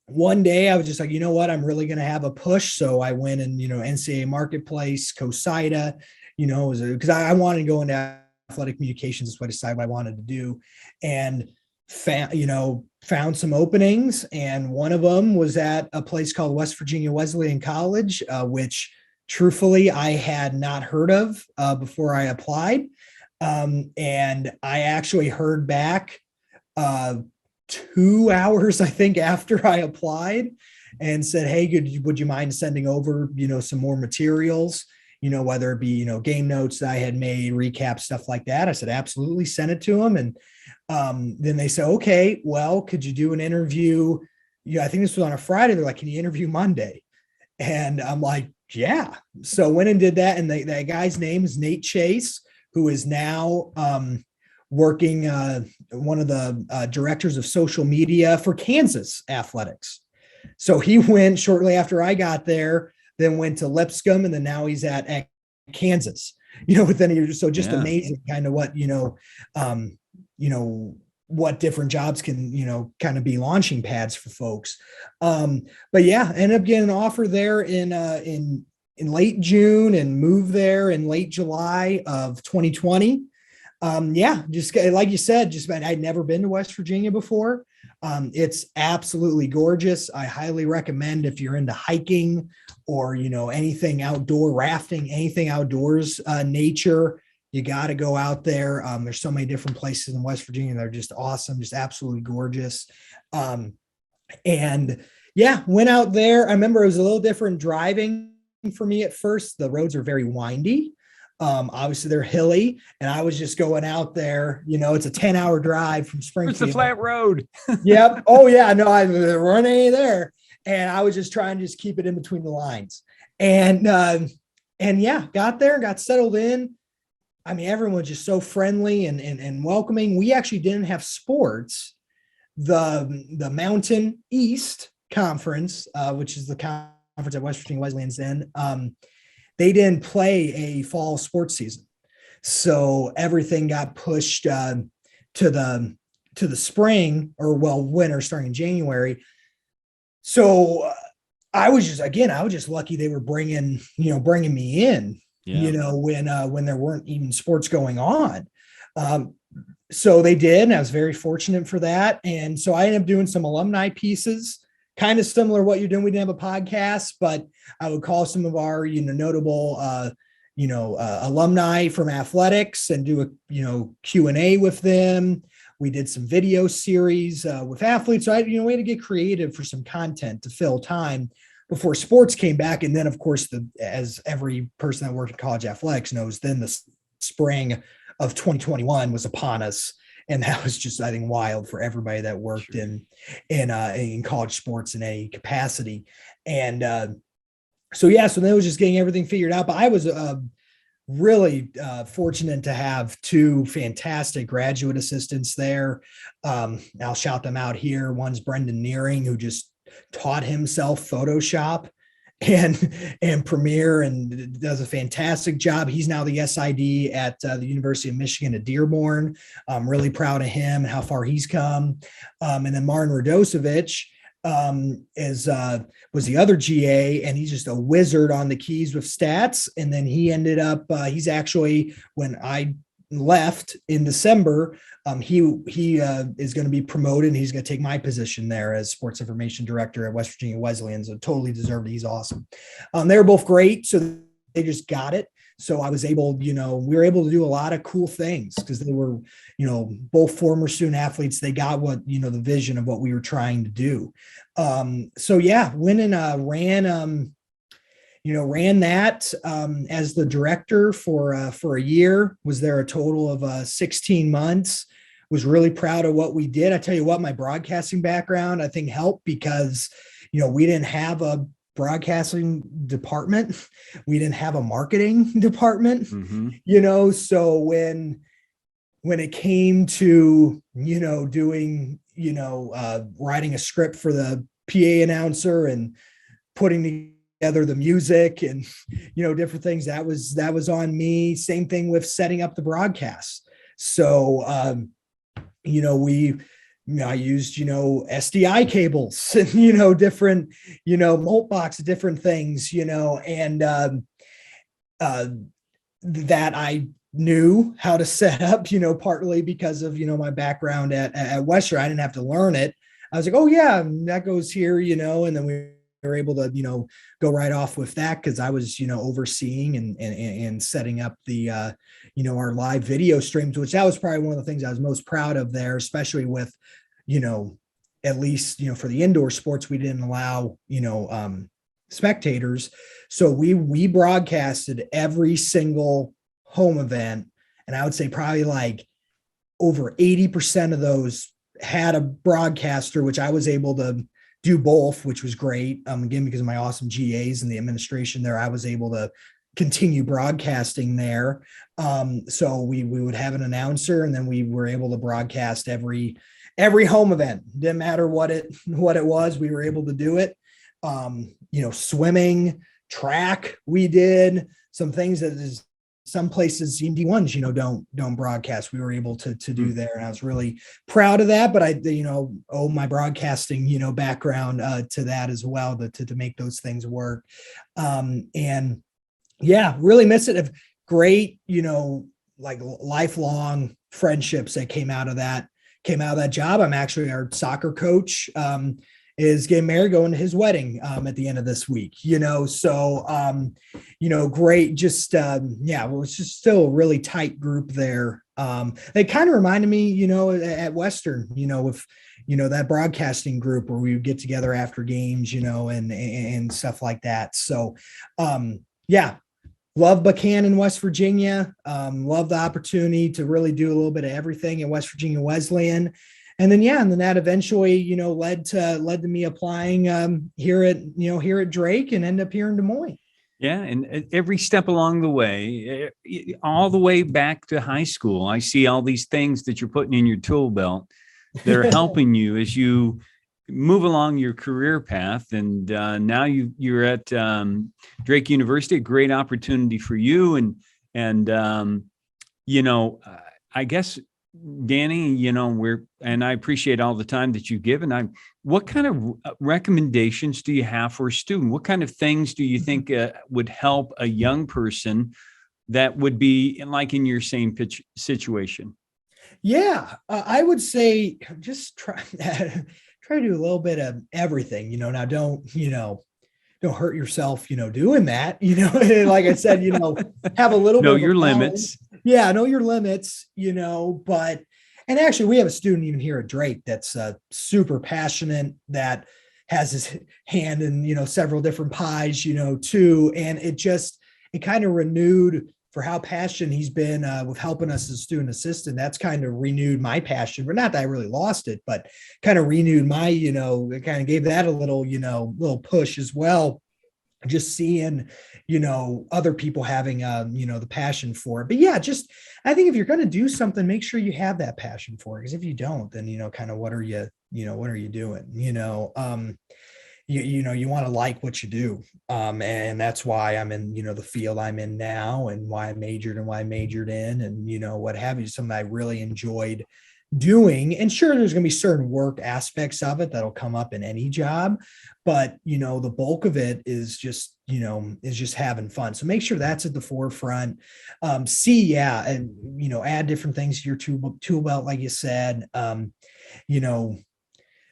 one day I was just like, you know what, I'm really going to have a push. So I went and, NCAA Marketplace, COSIDA, because I wanted to go into athletic communications. That's what I decided what I wanted to do, and found some openings. And one of them was at a place called West Virginia Wesleyan College, which truthfully I had not heard of before I applied. And I actually heard back 2 hours, I think, after I applied, and said, hey, would you mind sending over, some more materials? Whether it be, game notes that I had made, recap, stuff like that. I said, absolutely, send it to them. And then they said, okay, well, could you do an interview? I think this was on a Friday. They're like, can you interview Monday? And I'm like, yeah. So went and did that. And that guy's name is Nate Chase, who is now working one of the directors of social media for Kansas Athletics. So he went shortly after I got there, then went to Lipscomb, and then now he's at Kansas, so just amazing kind of what, what different jobs can, kind of be launching pads for folks. But yeah, ended up getting an offer there in late June and moved there in late July of 2020. Just like you said, I'd never been to West Virginia before. It's absolutely gorgeous. I highly recommend if you're into hiking or, anything outdoor, rafting, anything outdoors, nature, you got to go out there. There's so many different places in West Virginia that are just awesome, just absolutely gorgeous. And yeah, went out there. I remember it was a little different driving for me at first. The roads are very windy. Obviously they're hilly, and I was just going out there, it's a 10-hour drive from Springfield. It's a flat road. Yep. Oh yeah. No, there weren't any there. And I was just trying to just keep it in between the lines. And yeah, got there, got settled in. I mean, everyone was just so friendly and welcoming. We actually didn't have sports. The Mountain East Conference, which is the conference that West Virginia Wesleyan's in, they didn't play a fall sports season. So everything got pushed to the spring, or winter, starting in January. So I was just lucky they were bringing me in, when there weren't even sports going on. So they did, and I was very fortunate for that. And so I ended up doing some alumni pieces, kind of similar to what you're doing. We didn't have a podcast, but I would call some of our, notable, alumni from athletics and do a, Q&A with them. We did some video series with athletes. So we had to get creative for some content to fill time before sports came back. And then, of course, as every person that worked in college athletics knows, then the spring of 2021 was upon us. And that was just, I think, wild for everybody that worked in college sports in any capacity. And so then it was just getting everything figured out. But I was really fortunate to have two fantastic graduate assistants there. I'll shout them out here. One's Brendan Nearing, who just taught himself Photoshop and Premiere and does a fantastic job. He's now the SID at the University of Michigan at Dearborn. I'm really proud of him and how far he's come. And then Martin Radosevich was the other GA, and he's just a wizard on the keys with stats. And then he ended up, he's actually, when I left in December, he is going to be promoted, and he's going to take my position there as sports information director at West Virginia Wesleyan. So totally deserved it. He's awesome. They were both great. So they just got it. So I was able, we were able to do a lot of cool things because they were, both former student athletes. They got what, the vision of what we were trying to do. So yeah, went and ran that as the director for a year, was there a total of 16 months, was really proud of what we did. I tell you what, my broadcasting background, I think, helped because, we didn't have a broadcasting department. We didn't have a marketing department, so when it came to, doing, writing a script for the PA announcer and putting together the music and, different things, that was on me. Same thing with setting up the broadcast. So, I used, SDI cables and, different, molt box, different things, and that I knew how to set up, partly because of, my background at Western. I didn't have to learn it. I was like, oh yeah, that goes here, and then we were able to, go right off with that because I was, overseeing and setting up the, our live video streams, which that was probably one of the things I was most proud of there, especially with, at least, for the indoor sports, we didn't allow, spectators. So we broadcasted every single home event. And I would say probably like over 80% of those had a broadcaster, which I was able to do both, which was great. Again, because of my awesome GAs and the administration there, I was able to continue broadcasting there. So we would have an announcer, and then we were able to broadcast every home event. Didn't matter what it was, we were able to do it. Swimming, track, we did some things that is some places in D1s, don't broadcast. We were able to do there. And I was really proud of that, but I, owe my broadcasting, background to that as well, to make those things work. And yeah, really miss it. Great, like lifelong friendships that came out of that job. I'm actually, our soccer coach, is getting married, going to his wedding at the end of this week, so great. Just it was just still a really tight group there. They kind of reminded me, at Western, with that broadcasting group where we would get together after games, and stuff like that. So love Buchanan, West Virginia. Love the opportunity to really do a little bit of everything at West Virginia Wesleyan. And then that eventually, led to me applying here at Drake, and end up here in Des Moines. Yeah. And every step along the way, all the way back to high school, I see all these things that you're putting in your tool belt that are helping you as you move along your career path. And now you're at Drake University, a great opportunity for you. And I guess, Danny, and I appreciate all the time that you've given. What kind of recommendations do you have for a student? What kind of things do you think would help a young person that would be like in your same situation? Yeah, I would say just try to do a little bit of everything, now don't hurt yourself, doing that, like I said, have a little bit of your limits. Yeah, know your limits, but, and actually we have a student even here at Drake that's super passionate, that has his hand in, several different pies, too. And it kind of renewed for how passionate he's been with helping us as student assistant. That's kind of renewed my passion, but not that I really lost it, but kind of renewed my, it kind of gave that a little, little push as well. Just seeing, other people having, the passion for it. But yeah, I think if you're going to do something, make sure you have that passion for it. Because if you don't, then, kind of what are you doing? You want to like what you do. And that's why I'm in, the field I'm in now, and why I majored in, and, what have you, something I really enjoyed doing. And sure, there's going to be certain work aspects of it that'll come up in any job, but, the bulk of it is just, is just having fun. So make sure that's at the forefront. And, add different things to your tool belt, like you said,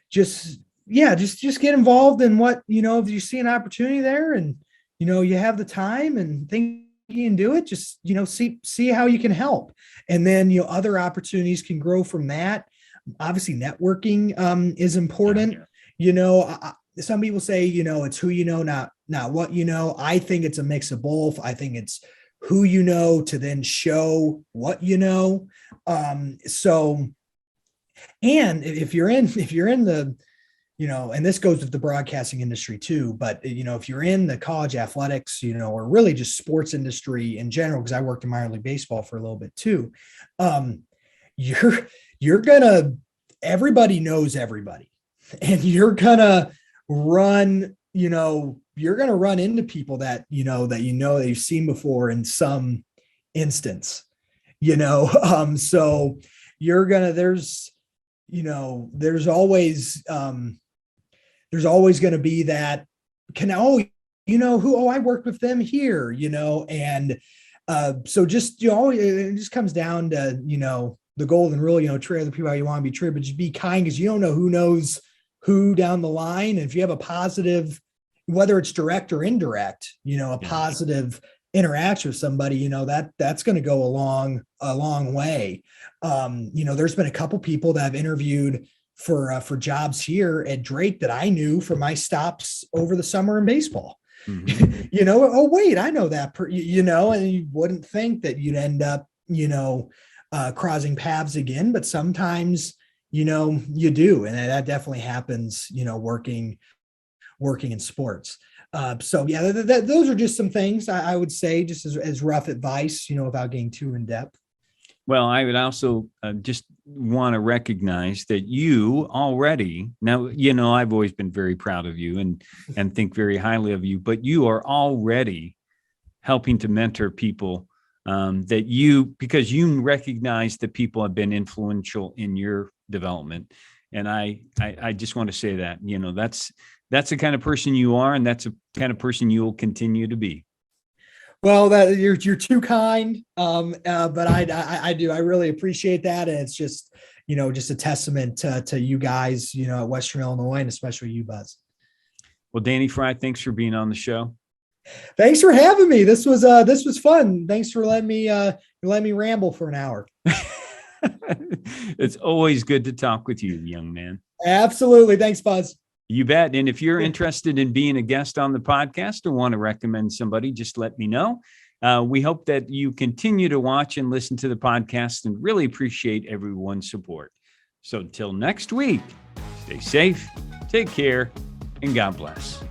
just get involved in what, if you see an opportunity there and, you have the time and think you can do it, just, see how you can help. And then, other opportunities can grow from that. Obviously networking is important. Some people say, it's who you know, not what you know. I think it's a mix of both. I think it's who you know to then show what you know. And if you're in the, and this goes with the broadcasting industry too, but, if you're in the college athletics, or really just sports industry in general, because I worked in minor league baseball for a little bit too, everybody knows everybody, and you're gonna run into people that you've seen before in some instance, so there's always going to be that I worked with them here, and so just, it just comes down to, the golden rule, treat other people how you want to be treated, but just be kind, because you don't know who knows who down the line. And if you have a positive, whether it's direct or indirect, positive interaction with somebody, that's going to go a long way. There's been a couple people that I've interviewed for jobs here at Drake that I knew from my stops over the summer in baseball. Mm-hmm. Oh wait, I know that, and you wouldn't think that you'd end up, crossing paths again, but sometimes, you do. And that definitely happens, working in sports. So yeah, those are just some things I would say, just as rough advice, without getting too in depth. Well, I would also just want to recognize that you already, now, I've always been very proud of you and think very highly of you, but you are already helping to mentor people because you recognize that people have been influential in your development. And I just want to say that, that's the kind of person you are, and that's the kind of person you will continue to be. Well, that you're too kind. But I do. I really appreciate that. And it's just, just a testament to you guys, at Western Illinois, and especially you, Buzz. Well, Danny Frey, thanks for being on the show. Thanks for having me. This was fun. Thanks for letting me ramble for an hour. It's always good to talk with you, young man. Absolutely. Thanks, Buzz. You bet. And if you're interested in being a guest on the podcast or want to recommend somebody, just let me know. We hope that you continue to watch and listen to the podcast, and really appreciate everyone's support. So until next week, stay safe, take care, and God bless.